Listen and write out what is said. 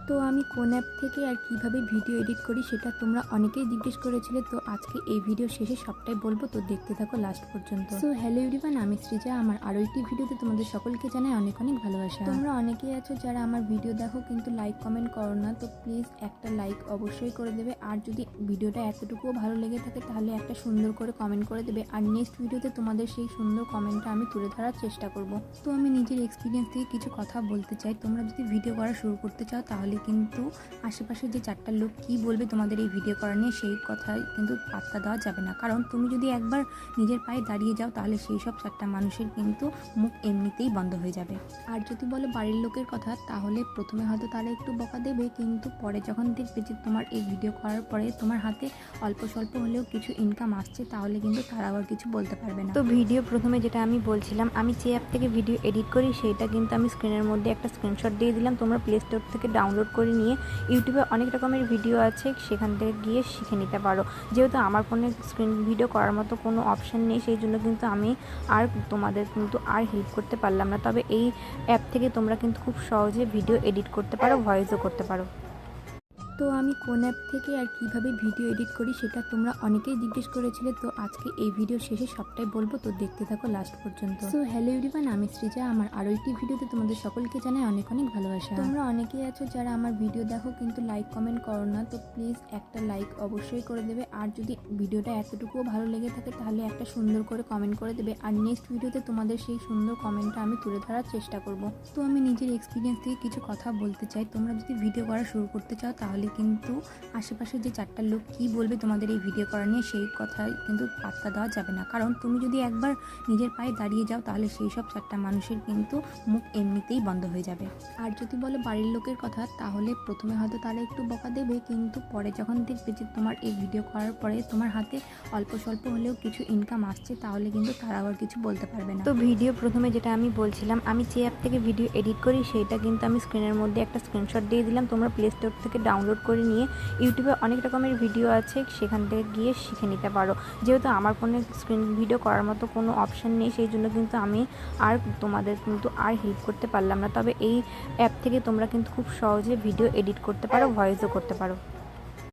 তো আমি কোন অ্যাপ থেকে আর কিভাবে ভিডিও এডিট করি সেটা তোমরা অনেকেই জিজ্ঞেস করেছিলে। তো আজকে এই ভিডিও শেষে সবটাই বলবো, তো দেখতে থাকো লাস্ট পর্যন্ত। সো হ্যালো এভরিওয়ান, আমি সৃজা। আমার আরও একটি ভিডিওতে তোমাদের সকলকে জানাই অনেক অনেক ভালোবাসা। তোমরা অনেকেই আছো যারা আমার ভিডিও দেখো কিন্তু লাইক কমেন্ট করো না, তো প্লিজ একটা লাইক অবশ্যই করে দেবে। আর যদি ভিডিওটা এতটুকুও ভালো লেগে থাকে তাহলে একটা সুন্দর করে কমেন্ট করে দেবে। আর নেক্সট ভিডিওতে তোমাদের সেই সুন্দর কমেন্টটা আমি তুলে ধরার চেষ্টা করব। তো আমি নিজের এক্সপিরিয়েন্স থেকে কিছু কথা বলতে চাই। তোমরা যদি ভিডিও করা শুরু করতে চাও তাহলে কিন্তু আশেপাশে যে চারটা লোক কী বলবে তোমাদের এই ভিডিও করা নিয়ে, সেই কথায় কিন্তু পাত্তা দেওয়া যাবে না। কারণ তুমি যদি একবার নিজের পায়ে দাঁড়িয়ে যাও তাহলে সেই সব চারটা মানুষের কিন্তু মুখ এমনিতেই বন্ধ হয়ে যাবে। আর যদি বলো বাড়ির লোকের কথা, তাহলে প্রথমে হয়তো তারা একটু বকা দেবে, কিন্তু পরে যখন দেখবে যে তোমার এই ভিডিও করার পরে তোমার হাতে অল্প স্বল্প হলেও কিছু ইনকাম আসছে, তাহলে কিন্তু তারা আবার কিছু বলতে পারবে না। তো ভিডিও প্রথমে যেটা আমি বলছিলাম, আমি যে অ্যাপ থেকে ভিডিও এডিট করি সেইটা কিন্তু আমি স্ক্রিনের মধ্যে একটা স্ক্রিনশট দিয়ে দিলাম। তোমরা প্লে স্টোর থেকে ডাউনলোড করে নিয়ে ইউটিউবে অনেক রকমের ভিডিও আছে, সেখান থেকে গিয়ে শিখে নিতে পারো। যেহেতু আমার ফোনে স্ক্রিন ভিডিও করার মতো কোনো অপশান নেই, সেই জন্য কিন্তু আমি আর তোমাদের কিন্তু আর হেল্প করতে পারলাম না। তবে এই অ্যাপ থেকে তোমরা কিন্তু খুব সহজে ভিডিও এডিট করতে পারো, ভয়েসও করতে পারো। তো আমি কোন অ্যাপ থেকে আর কিভাবে ভিডিও এডিট করি সেটা তোমরা অনেকেই জিজ্ঞেস করেছিলে। তো আজকে এই ভিডিও শেষে সবটাই বলবো, তো দেখতে থাকো লাস্ট পর্যন্ত। সো হ্যালো এভরিওয়ান, আমি সৃজা। আমার আরও একটি ভিডিওতে তোমাদের সকলকে জানাই অনেক অনেক ভালোবাসা। তোমরা অনেকেই আছো যারা আমার ভিডিও দেখো কিন্তু লাইক কমেন্ট করো না, তো প্লিজ একটা লাইক অবশ্যই করে দেবে। আর যদি ভিডিওটা এতটুকুও ভালো লেগে থাকে তাহলে একটা সুন্দর করে কমেন্ট করে দেবে। আর নেক্সট ভিডিওতে তোমাদের সেই সুন্দর কমেন্টটা আমি তুলে ধরার চেষ্টা করব। তো আমি নিজের এক্সপিরিয়েন্স থেকে কিছু কথা বলতে চাই। তোমরা যদি ভিডিও করা শুরু করতে চাও তাহলে কিন্তু আশেপাশে যে চারটা লোক কী বলবে তোমাদের এই ভিডিও করা নিয়ে, সেই কথায় কিন্তু পাত্তা দেওয়া যাবে না। কারণ তুমি যদি একবার নিজের পায়ে দাঁড়িয়ে যাও তাহলে সেই সব চারটা মানুষের কিন্তু মুখ এমনিতেই বন্ধ হয়ে যাবে। আর যদি বলো বাড়ির লোকের কথা, তাহলে প্রথমে হয়তো তারা একটু বকা দেবে, কিন্তু পরে যখন দেখবে যে তোমার এই ভিডিও করার পরে তোমার হাতে অল্প স্বল্প হলেও কিছু ইনকাম আসছে, তাহলে কিন্তু তারা আবার কিছু বলতে পারবে না। তো ভিডিও প্রথমে যেটা আমি বলছিলাম, আমি যে অ্যাপ থেকে ভিডিও এডিট করি সেইটা কিন্তু আমি স্ক্রিনের মধ্যে একটা স্ক্রিনশট দিয়ে দিলাম। তোমরা প্লে স্টোর থেকে ডাউনলোড করে নিয়ে ইউটিউবে অনেক রকমের ভিডিও আছে, সেখান থেকে গিয়ে শিখে নিতে পারো। যেহেতু আমার ফোনে স্ক্রিন ভিডিও করার মতো কোনো অপশান নেই, সেই জন্য কিন্তু আমি আর তোমাদের কিন্তু আর হেল্প করতে পারলাম না। তবে এই অ্যাপ থেকে তোমরা কিন্তু খুব সহজে ভিডিও এডিট করতে পারো, ভয়েসও করতে পারো।